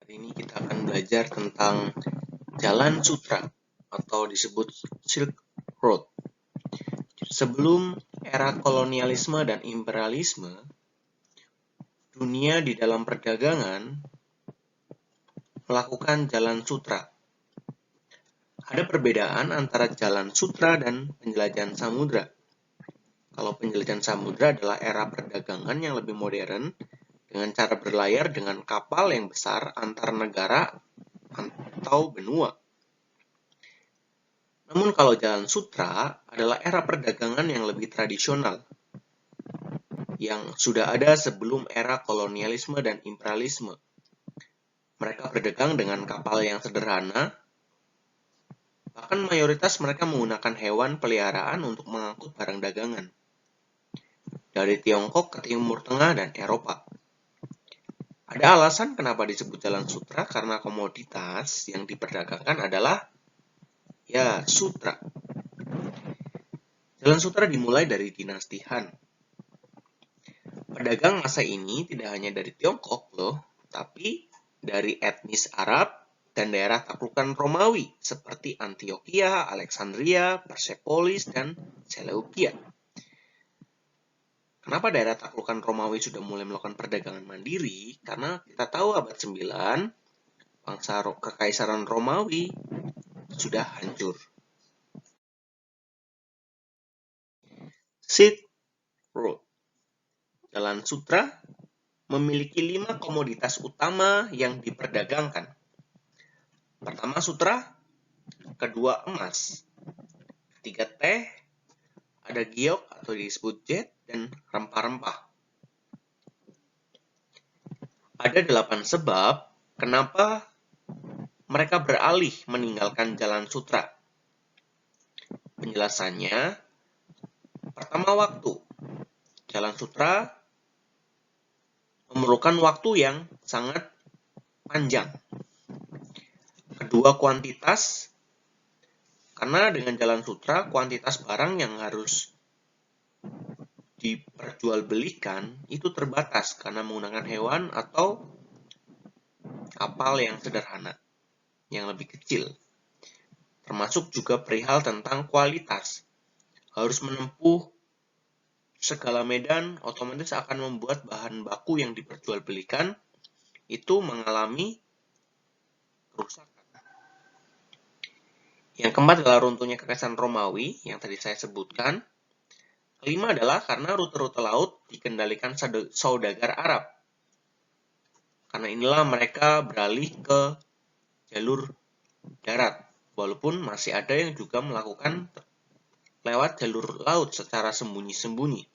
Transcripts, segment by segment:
Hari ini kita akan belajar tentang Jalan Sutra atau disebut Silk Road. Sebelum era kolonialisme dan imperialisme, dunia di dalam perdagangan melakukan Jalan Sutra. Ada perbedaan antara Jalan Sutra dan penjelajahan samudra. Kalau penjelajahan samudra adalah era perdagangan yang lebih modern dengan cara berlayar dengan kapal yang besar antar negara atau benua. Namun kalau Jalan Sutra adalah era perdagangan yang lebih tradisional, yang sudah ada sebelum era kolonialisme dan imperialisme. Mereka berdagang dengan kapal yang sederhana, bahkan mayoritas mereka menggunakan hewan peliharaan untuk mengangkut barang dagangan dari Tiongkok ke Timur Tengah dan Eropa. Ada alasan kenapa disebut Jalan Sutra, karena komoditas yang diperdagangkan adalah sutra. Jalan Sutra dimulai dari dinasti Han. Pedagang masa ini tidak hanya dari Tiongkok loh, tapi dari etnis Arab dan daerah taklukan Romawi seperti Antioquia, Alexandria, Persepolis, dan Seleukia. Kenapa daerah taklukan Romawi sudah mulai melakukan perdagangan mandiri? Karena kita tahu abad 9, bangsa Kekaisaran Romawi sudah hancur. Silk Road, Jalan Sutra, memiliki 5 komoditas utama yang diperdagangkan. Pertama sutra, kedua emas, ketiga teh, ada giok atau disebut jet, dan rempah-rempah. Ada 8 sebab kenapa mereka beralih meninggalkan Jalan Sutra. Penjelasannya, pertama waktu. Jalan Sutra memerlukan waktu yang sangat panjang. Kedua, kuantitas. Karena dengan Jalan Sutra, kuantitas barang yang harus diperjualbelikan itu terbatas karena menggunakan hewan atau kapal yang sederhana, yang lebih kecil. Termasuk juga perihal tentang kualitas. Harus menempuh segala medan, otomatis akan membuat bahan baku yang diperjualbelikan itu mengalami kerusakan. Yang keempat adalah runtuhnya Kekaisaran Romawi yang tadi saya sebutkan. Kelima adalah karena rute-rute laut dikendalikan saudagar Arab. Karena inilah mereka beralih ke jalur darat, walaupun masih ada yang juga melakukan lewat jalur laut secara sembunyi-sembunyi.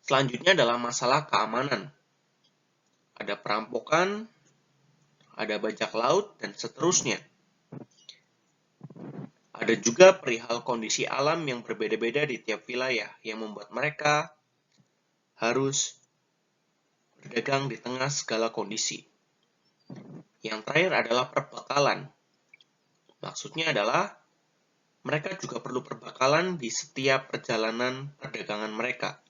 Selanjutnya adalah masalah keamanan. Ada perampokan, ada bajak laut, dan seterusnya. Ada juga perihal kondisi alam yang berbeda-beda di tiap wilayah yang membuat mereka harus berdagang di tengah segala kondisi. Yang terakhir adalah perbekalan. Maksudnya adalah mereka juga perlu perbekalan di setiap perjalanan perdagangan mereka.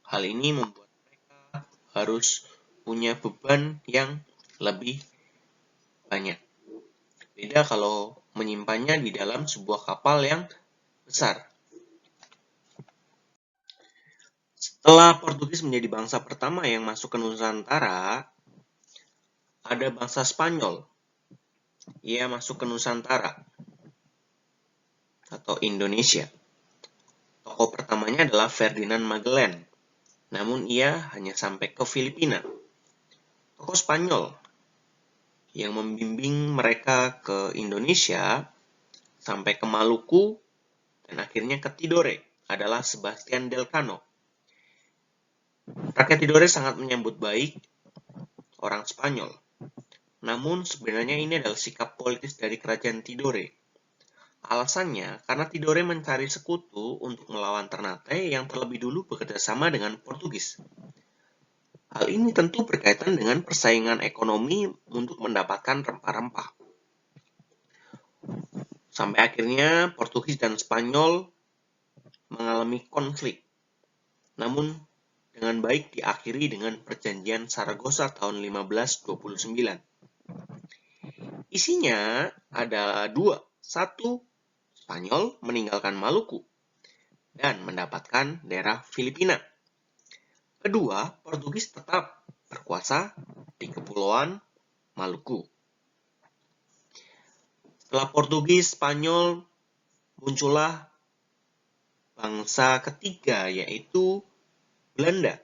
Hal ini membuat mereka harus punya beban yang lebih banyak. Beda kalau menyimpannya di dalam sebuah kapal yang besar. Setelah Portugis menjadi bangsa pertama yang masuk ke Nusantara, ada bangsa Spanyol. Ia masuk ke Nusantara atau Indonesia. Tokoh pertamanya adalah Ferdinand Magellan. Namun ia hanya sampai ke Filipina. Tokoh Spanyol yang membimbing mereka ke Indonesia sampai ke Maluku dan akhirnya ke Tidore adalah Sebastian Elcano. Rakyat Tidore sangat menyambut baik orang Spanyol. Namun sebenarnya ini adalah sikap politis dari kerajaan Tidore. Alasannya karena Tidore mencari sekutu untuk melawan Ternate yang terlebih dulu bekerja sama dengan Portugis. Hal ini tentu berkaitan dengan persaingan ekonomi untuk mendapatkan rempah-rempah. Sampai akhirnya Portugis dan Spanyol mengalami konflik. Namun dengan baik diakhiri dengan Perjanjian Saragossa tahun 1529. Isinya ada dua. Satu, Spanyol meninggalkan Maluku dan mendapatkan daerah Filipina. Kedua, Portugis tetap berkuasa di Kepulauan Maluku. Setelah Portugis, Spanyol, muncullah bangsa ketiga, yaitu Belanda.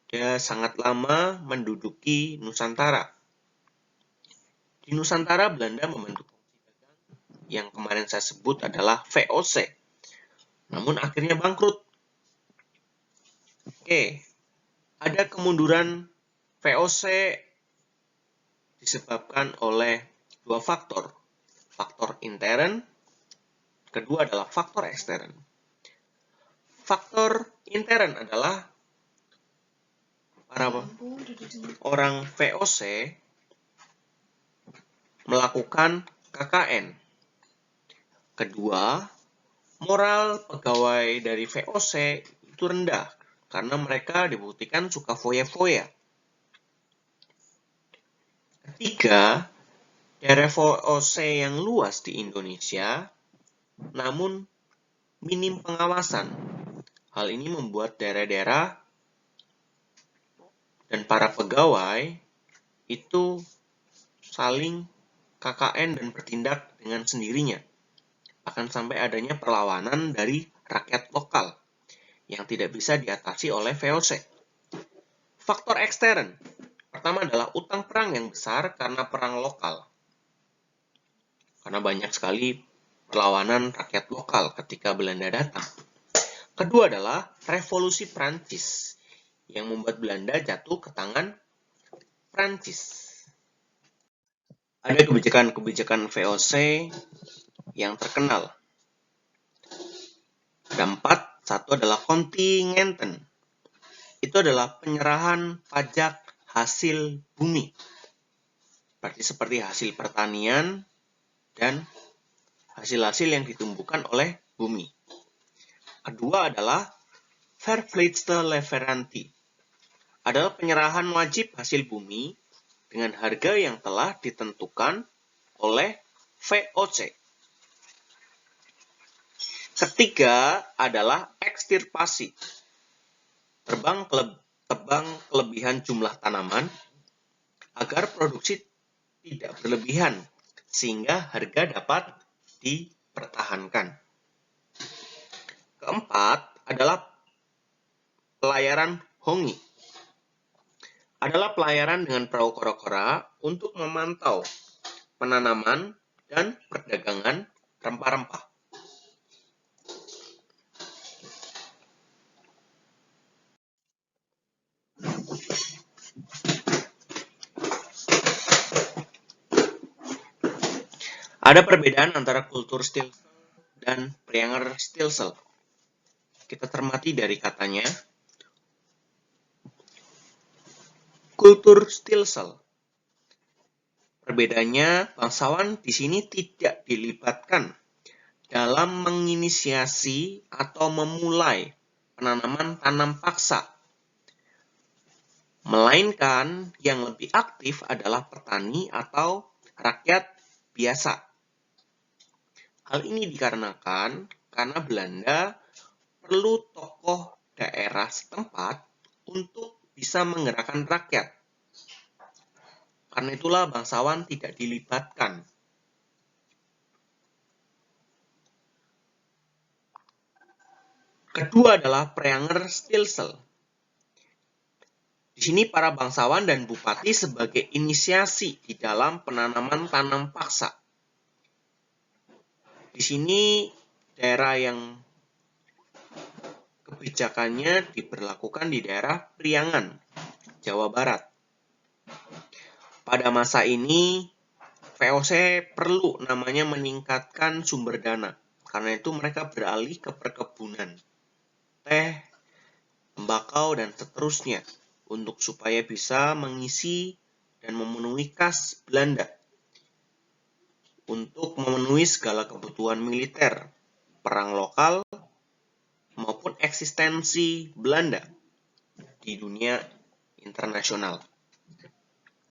Dia sangat lama menduduki Nusantara. Di Nusantara, Belanda membentuk yang kemarin saya sebut adalah VOC. Namun akhirnya bangkrut. Oke, ada kemunduran VOC disebabkan oleh dua faktor. Faktor intern, kedua adalah faktor ekstern. Faktor intern adalah para orang VOC melakukan KKN. Kedua, moral pegawai dari VOC itu rendah karena mereka dibuktikan suka foya-foya. Ketiga, daerah VOC yang luas di Indonesia, namun minim pengawasan. Hal ini membuat daerah-daerah dan para pegawai itu saling KKN dan bertindak dengan sendirinya. Akan sampai adanya perlawanan dari rakyat lokal yang tidak bisa diatasi oleh VOC. Faktor ekstern. Pertama adalah utang perang yang besar karena perang lokal. Karena banyak sekali perlawanan rakyat lokal ketika Belanda datang. Kedua adalah revolusi Prancis yang membuat Belanda jatuh ke tangan Prancis. Ada kebijakan-kebijakan VOC yang terkenal. Ada 4. Satu adalah kontingenten. Itu adalah penyerahan pajak hasil bumi. Berarti seperti hasil pertanian dan hasil-hasil yang ditumbuhkan oleh bumi. Kedua adalah Verpflichtleverantie. Adalah penyerahan wajib hasil bumi dengan harga yang telah ditentukan oleh VOC. Ketiga adalah ekstirpasi. Tebang kelebihan jumlah tanaman agar produksi tidak berlebihan sehingga harga dapat dipertahankan. Keempat adalah pelayaran hongi. Adalah pelayaran dengan perahu kora-kora untuk memantau penanaman dan perdagangan rempah-rempah. Ada perbedaan antara kultur Stilsel dan Preanger Stilsel. Kita cermati dari katanya. Kultur Stilsel. Perbedaannya, bangsawan di sini tidak dilibatkan dalam menginisiasi atau memulai penanaman tanam paksa. Melainkan yang lebih aktif adalah petani atau rakyat biasa. Hal ini dikarenakan karena Belanda perlu tokoh daerah setempat untuk bisa menggerakkan rakyat. Karena itulah bangsawan tidak dilibatkan. Kedua adalah Preanger Stilsel. Di sini para bangsawan dan bupati sebagai inisiasi di dalam penanaman tanam paksa. Di sini daerah yang kebijakannya diberlakukan di daerah Priangan, Jawa Barat. Pada masa ini, VOC perlu namanya meningkatkan sumber dana. Karena itu mereka beralih ke perkebunan, teh, tembakau, dan seterusnya untuk supaya bisa mengisi dan memenuhi kas Belanda untuk memenuhi segala kebutuhan militer, perang lokal, maupun eksistensi Belanda di dunia internasional.